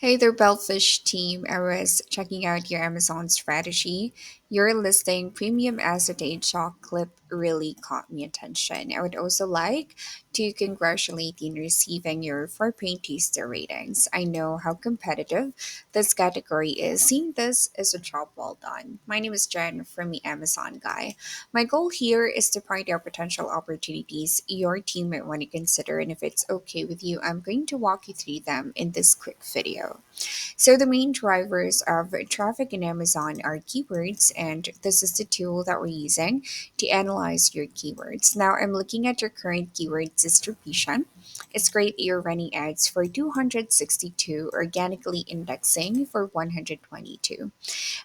Hey there, Bellfish team. I was checking out your Amazon strategy. Your listing premium acetate chalk clip really caught me attention. I would also like to congratulate you in receiving your 4.2 star ratings. I know how competitive this category is. Seeing this is a job well done. My name is Jen from the Amazon Guy. My goal here is to point out potential opportunities your team might want to consider, and if it's okay with you, I'm going to walk you through them in this quick video. So the main drivers of traffic in Amazon are keywords, and this is the tool that we're using to analyze your keywords. Now I'm looking at your current keyword distribution. It's great that you're running ads for 262, organically indexing for 122.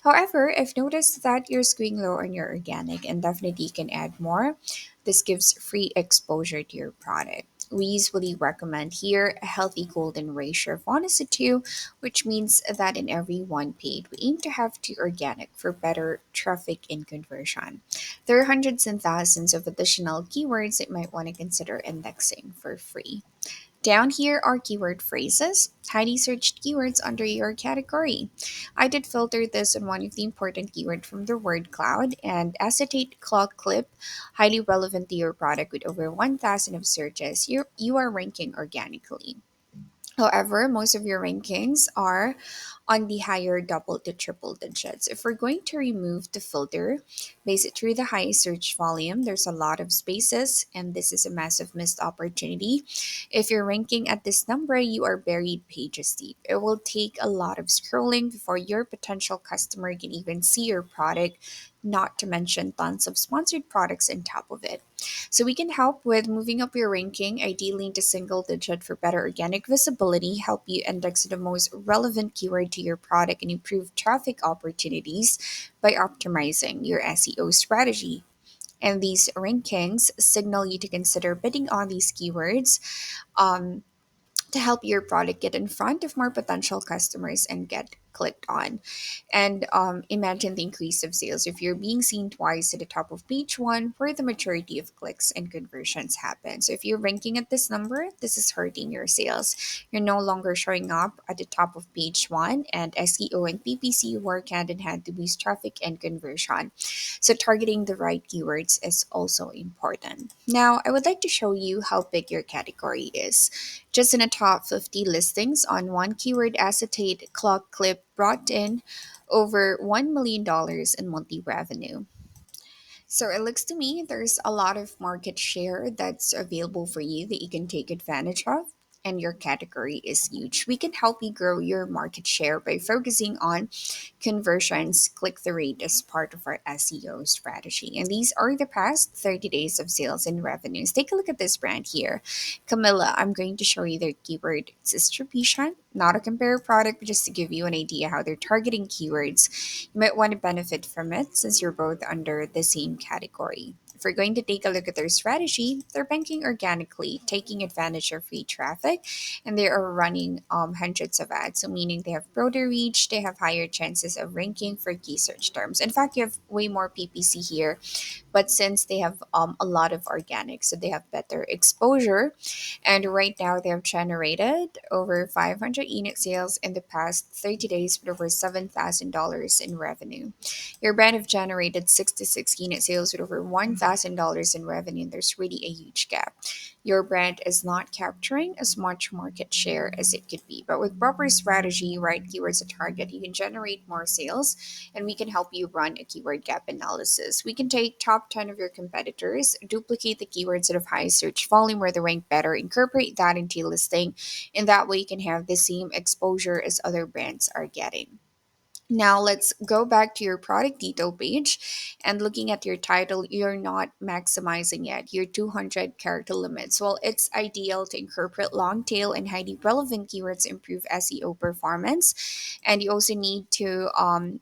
However, I've noticed that you're squeaking low on your organic and definitely can add more. This gives free exposure to your product. We usually recommend here a healthy golden ratio of 1 is to 2, which means that in every one paid, we aim to have 2 organic for better traffic and conversion. There are hundreds and thousands of additional keywords that you might want to consider indexing for free. Down here are keyword phrases, highly searched keywords under your category. I did filter this on one of the important keywords from the word cloud, and acetate clock clip, highly relevant to your product with over 1,000 of searches. You are ranking organically. However, most of your rankings are on the higher double to triple digits. If we're going to remove the filter, base it through the high search volume, there's a lot of spaces, and this is a massive missed opportunity. If you're ranking at this number, you are buried pages deep. It will take a lot of scrolling before your potential customer can even see your product, not to mention tons of sponsored products on top of it. So we can help with moving up your ranking, ideally into single digit for better organic visibility, help you index the most relevant keyword to your product, and improve traffic opportunities by optimizing your SEO strategy. And these rankings signal you to consider bidding on these keywords. To help your product get in front of more potential customers and get clicked on. And imagine the increase of sales if you're being seen twice at the top of page one, where the majority of clicks and conversions happen. So if you're ranking at this number, this is hurting your sales. You're no longer showing up at the top of page one, and SEO and PPC work hand in hand to boost traffic and conversion. So targeting the right keywords is also important. Now, I would like to show you how big your category is. Just in the top 50 listings on one keyword, acetate clock clip brought in over $1 million dollars in monthly revenue. So it looks to me there's a lot of market share that's available for you that you can take advantage of. And your category is huge. We can help you grow your market share by focusing on conversions, click the rate as part of our SEO strategy. And these are the past 30 days of sales and revenues. Take a look at this brand here. Camilla, I'm going to show you their keyword distribution, not a compare product, but just to give you an idea how they're targeting keywords. You might want to benefit from it since you're both under the same category. If we're going to take a look at their strategy, they're banking organically, taking advantage of free traffic, and they are running hundreds of ads. So, meaning they have broader reach, they have higher chances of ranking for key search terms. In fact, you have way more PPC here, but since they have a lot of organic, so they have better exposure. And right now, they have generated over 500 unit sales in the past 30 days with over $7,000 in revenue. Your brand have generated 66 unit sales with over $1,000 in revenue, and there's really a huge gap. Your brand is not capturing as much market share as it could be. But with proper strategy, right keywords to target, you can generate more sales, and we can help you run a keyword gap analysis. We can take top 10 of your competitors, duplicate the keywords that have high search volume where they rank better, incorporate that into your listing, and that way you can have the same exposure as other brands are getting. Now let's go back to your product detail page and looking at your title, you're not maximizing yet your 200 character limits. Well, it's ideal to incorporate long tail and highly relevant keywords to improve SEO performance. And you also need to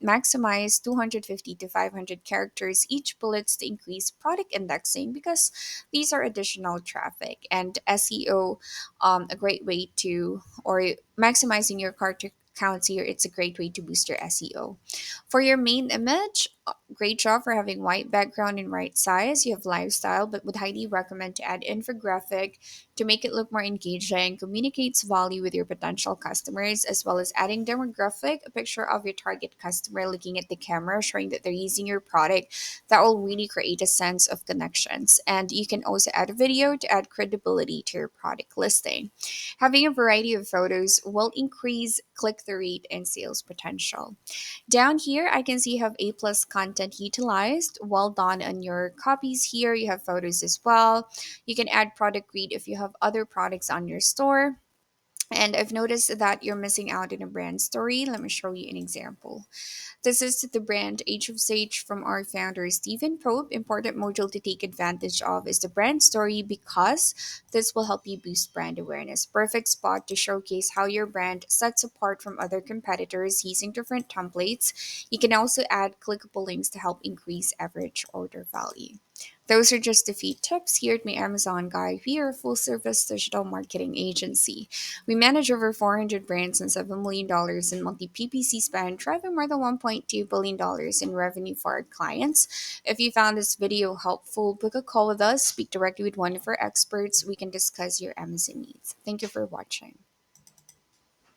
maximize 250 to 500 characters each bullets to increase product indexing because these are additional traffic and SEO, a great way to, or maximizing your character counts here, it's a great way to boost your SEO. For your main image, Great job for having white background in right size. You have lifestyle, but would highly recommend to add infographic to make it look more engaging, communicates value with your potential customers, as well as adding demographic, a picture of your target customer looking at the camera, showing that they're using your product. That will really create a sense of connections. And you can also add a video to add credibility to your product listing. Having a variety of photos will increase click-through rate and sales potential. Down here, I can see you have A plus content utilized. Well done on your copies here. You have photos as well. You can add product read if you have other products on your store. And I've noticed that you're missing out in a brand story. Let me show you an example. This is the brand Age of Sage from our founder Stephen Pope. Important module to take advantage of is the brand story because this will help you boost brand awareness. Perfect spot to showcase how your brand sets apart from other competitors using different templates. You can also add clickable links to help increase average order value. Those are just a few tips here at my Amazon Guide. We are a full service digital marketing agency. We manage over 400 brands and $7 million in monthly PPC spend, driving more than $1.2 billion in revenue for our clients. If you found this video helpful, book a call with us, speak directly with one of our experts. We can discuss your Amazon needs. Thank you for watching.